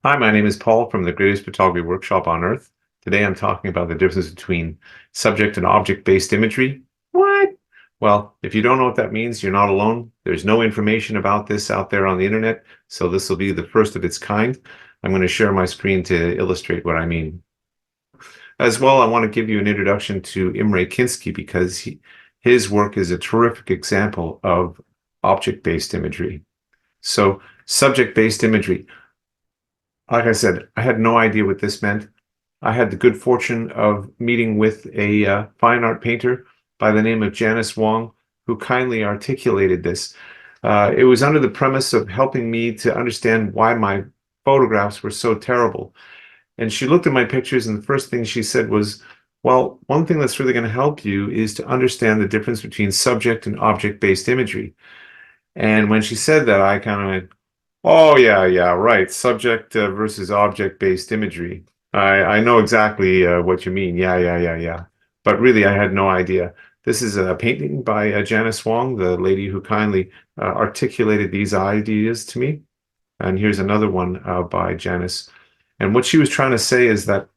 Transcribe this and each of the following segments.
Hi, my name is Paul from the Greatest Photography Workshop on Earth. Today I'm talking about the difference between subject and object-based imagery. What? Well, if you don't know what that means, you're not alone. There's no information about this out there on the internet, so this will be the first of its kind. I'm going to share my screen to illustrate what I mean. As well, I want to give you an introduction to Imre Kinszki because his work is a terrific example of object-based imagery. So, subject-based imagery. Like I said, I had no idea what this meant. I had the good fortune of meeting with a fine art painter by the name of Janice Wong, who kindly articulated this. It was under the premise of helping me to understand why my photographs were so terrible. And she looked at my pictures, and the first thing she said was, well, one thing that's really going to help you is to understand the difference between subject and object-based imagery. And when she said that, I kind of went, oh, yeah, yeah, right. Subject versus object-based imagery. I know exactly what you mean. Yeah, yeah, yeah, yeah. But really, I had no idea. This is a painting by Janice Wong, the lady who kindly articulated these ideas to me. And here's another one by Janice. And what she was trying to say is that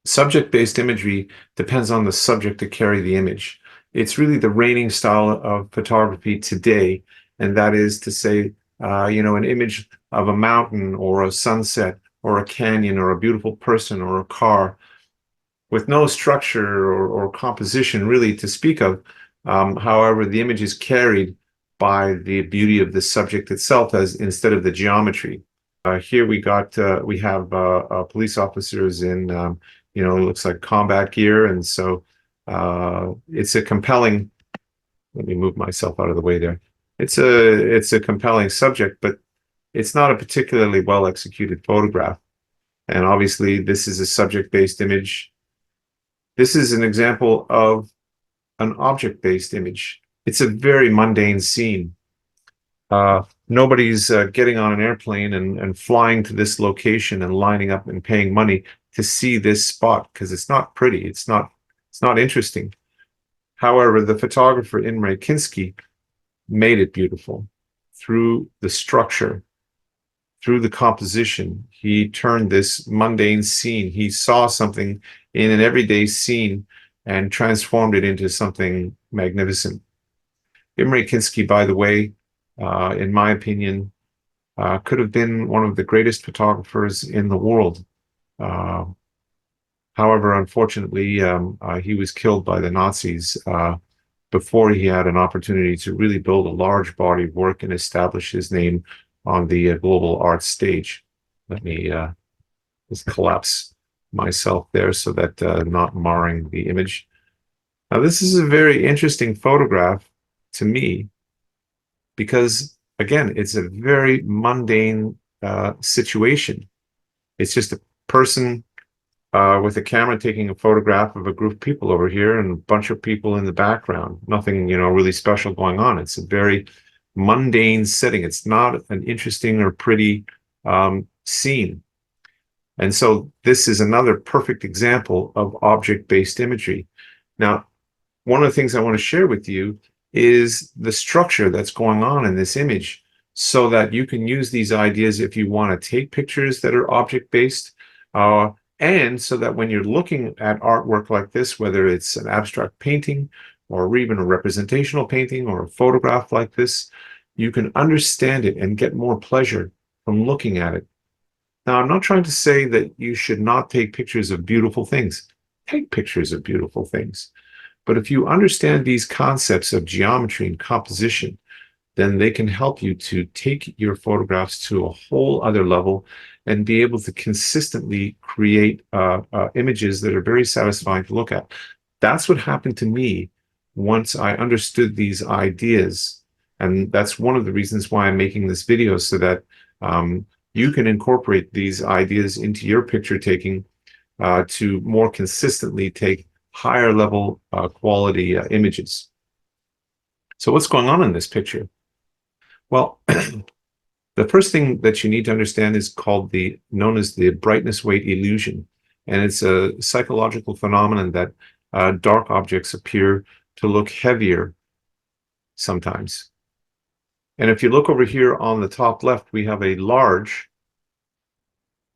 subject-based imagery depends on the subject to carry the image. It's really the reigning style of photography today, and that is to say, an image of a mountain or a sunset or a canyon or a beautiful person or a car with no structure or composition really to speak of. However, the image is carried by the beauty of the subject itself as instead of the geometry. Here we have police officers in it looks like combat gear, and so it's a compelling. Let me move myself out of the way there. It's a compelling subject, but it's not a particularly well executed photograph. And obviously, this is a subject-based image. This is an example of an object-based image. It's a very mundane scene. Nobody's getting on an airplane and flying to this location and lining up and paying money to see this spot because it's not pretty. It's not interesting. However, the photographer Imre Kinszki made it beautiful through the structure, through the composition. He turned this mundane scene. He saw something in an everyday scene and transformed it into something magnificent. Imre Kinszki, by the way, in my opinion, could have been one of the greatest photographers in the world. Uh, However, unfortunately, he was killed by the Nazis before he had an opportunity to really build a large body of work and establish his name on the global art stage. Let me just collapse myself there so that not marring the image. Now, this is a very interesting photograph to me because, again, it's a very mundane situation. It's just a person with a camera taking a photograph of a group of people over here and a bunch of people in the background. Nothing, really special going on. It's a very mundane setting. It's not an interesting or pretty scene. And so this is another perfect example of object-based imagery. Now, one of the things I want to share with you is the structure that's going on in this image so that you can use these ideas if you want to take pictures that are object-based, and so that when you're looking at artwork like this, whether it's an abstract painting or even a representational painting or a photograph like this, you can understand it and get more pleasure from looking at it. Now, I'm not trying to say that you should not take pictures of beautiful things. Take pictures of beautiful things. But if you understand these concepts of geometry and composition, then they can help you to take your photographs to a whole other level and be able to consistently create images that are very satisfying to look at. That's what happened to me once I understood these ideas. And that's one of the reasons why I'm making this video so that you can incorporate these ideas into your picture taking to more consistently take higher level quality images. So what's going on in this picture? Well, the first thing that you need to understand is known as the brightness weight illusion. And it's a psychological phenomenon that dark objects appear to look heavier sometimes. And if you look over here on the top left, we have a large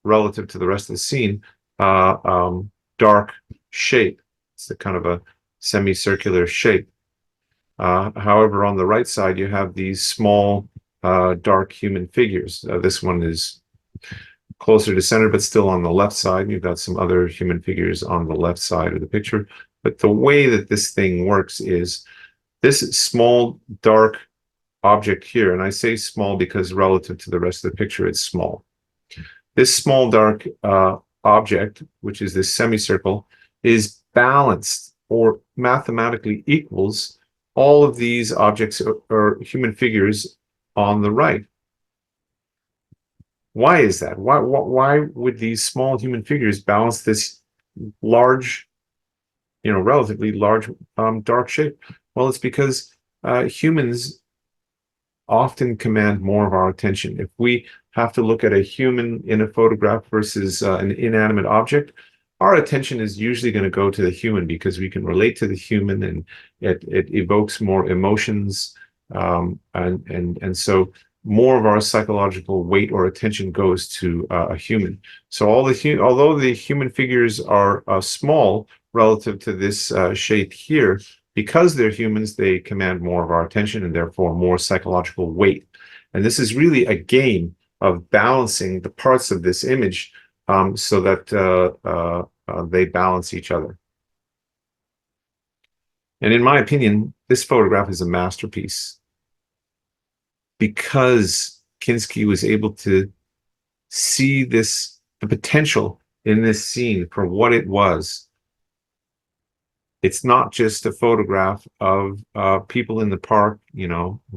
relative to the rest of the scene, dark shape. It's a kind of a semicircular shape. However, on the right side, you have these small, dark human figures. This one is closer to center, but still on the left side. You've got some other human figures on the left side of the picture. But the way that this thing works is this small, dark object here, and I say small because relative to the rest of the picture, it's small. This small, dark object, which is this semicircle, is balanced or mathematically equals all of these objects or human figures on the right. Why is that? Why would these small human figures balance this large, relatively large dark shape? Well, it's because humans often command more of our attention. If we have to look at a human in a photograph versus an inanimate object, our attention is usually going to go to the human because we can relate to the human, and it evokes more emotions, and so more of our psychological weight or attention goes to a human. So although the human figures are small relative to this shape here, because they're humans, they command more of our attention and therefore more psychological weight. And this is really a game of balancing the parts of this image so that they balance each other. And in my opinion, this photograph is a masterpiece because Kinszki was able to see the potential in this scene for what it was. It's not just a photograph of people in the park,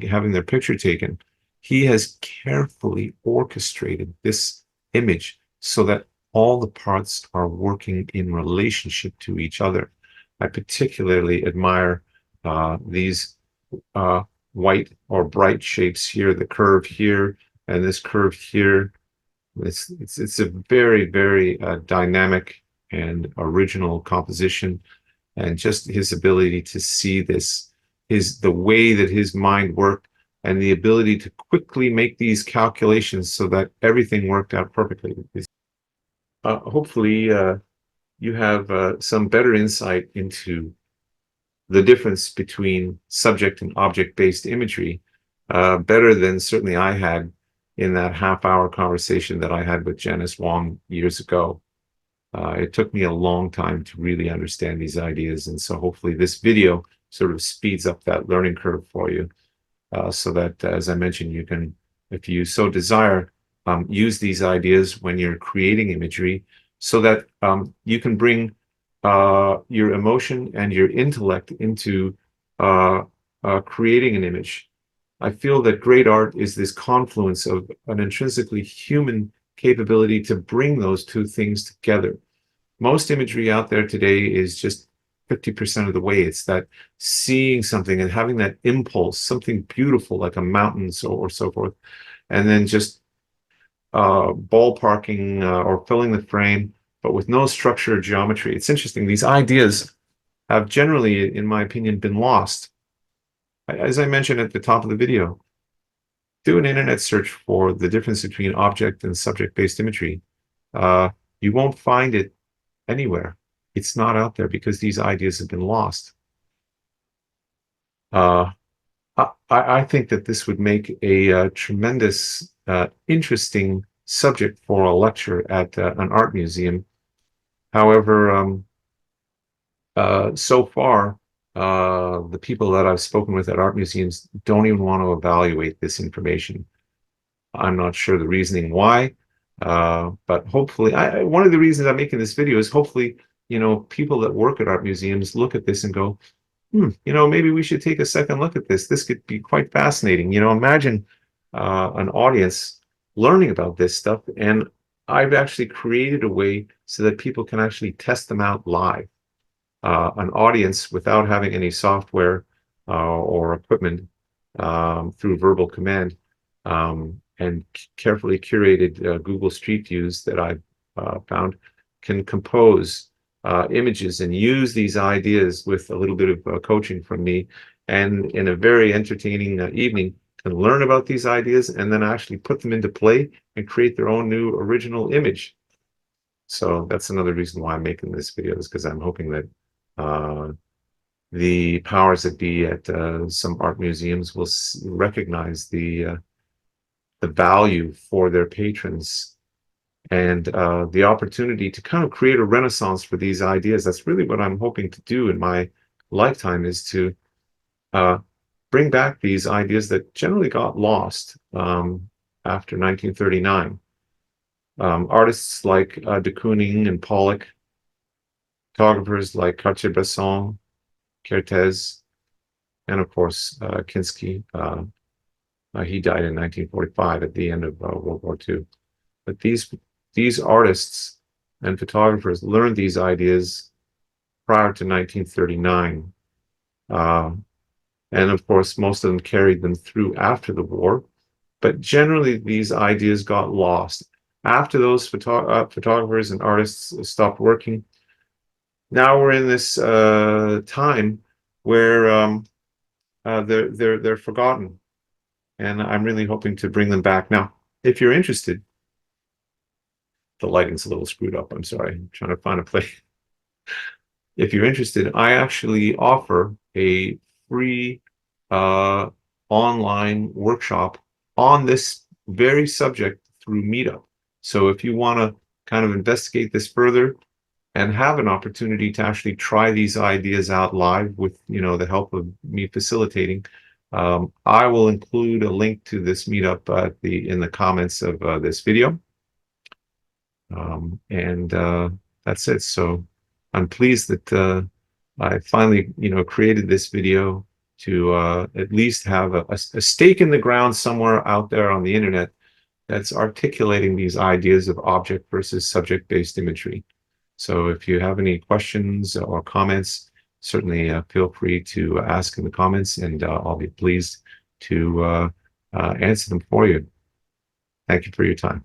having their picture taken. He has carefully orchestrated this image so that all the parts are working in relationship to each other. I particularly admire these white or bright shapes here, the curve here, and this curve here. It's a very, very dynamic and original composition. And just his ability to see this, the way that his mind worked, and the ability to quickly make these calculations so that everything worked out perfectly. Hopefully, you have some better insight into the difference between subject and object-based imagery, better than certainly I had in that half-hour conversation that I had with Janice Wong years ago. It took me a long time to really understand these ideas, and so hopefully this video sort of speeds up that learning curve for you, so that, as I mentioned, you can, if you so desire, use these ideas when you're creating imagery so that you can bring your emotion and your intellect into creating an image. I feel that great art is this confluence of an intrinsically human capability to bring those two things together. Most imagery out there today is just 50% of the way. It's that seeing something and having that impulse, something beautiful like a mountain or so forth, and then just ballparking or filling the frame, but with no structure or geometry. It's interesting. These ideas have generally, in my opinion, been lost. As I mentioned at the top of the video, do an internet search for the difference between object and subject-based imagery. You won't find it anywhere. It's not out there because these ideas have been lost. I think that this would make a tremendous, interesting subject for a lecture at an art museum. However, so far, the people that I've spoken with at art museums don't even want to evaluate this information. I'm not sure the reasoning why, but hopefully, one of the reasons I'm making this video is hopefully, people that work at art museums look at this and go, maybe we should take a second look at this. This could be quite fascinating. Imagine an audience learning about this stuff, and I've actually created a way so that people can actually test them out live. An audience without having any software or equipment through verbal command, and carefully curated Google Street Views that I've found can compose images and use these ideas with a little bit of coaching from me, and in a very entertaining evening and learn about these ideas and then actually put them into play and create their own new original image. So that's another reason why I'm making this video, is because I'm hoping that the powers that be at some art museums will recognize the value for their patrons and the opportunity to kind of create a renaissance for these ideas. That's really what I'm hoping to do in my lifetime, is to bring back these ideas that generally got lost after 1939. Artists like de Kooning and Pollock, photographers like Cartier-Bresson, Kertész, and of course Kinszki. He died in 1945 at the end of World War II. But these artists and photographers learned these ideas prior to 1939. And of course, most of them carried them through after the war. But generally, these ideas got lost. After those photographers and artists stopped working, now we're in this time where they're forgotten. And I'm really hoping to bring them back. Now, if you're interested, the lighting's a little screwed up. I'm sorry. I'm trying to find a place. If you're interested, I actually offer a free online workshop on this very subject through Meetup. So if you want to kind of investigate this further and have an opportunity to actually try these ideas out live with, the help of me facilitating, I will include a link to this Meetup in the comments of this video. And that's it. So I'm pleased that I finally, created this video to at least have a stake in the ground somewhere out there on the internet that's articulating these ideas of object versus subject-based imagery. So if you have any questions or comments, certainly feel free to ask in the comments, and I'll be pleased to answer them for you. Thank you for your time.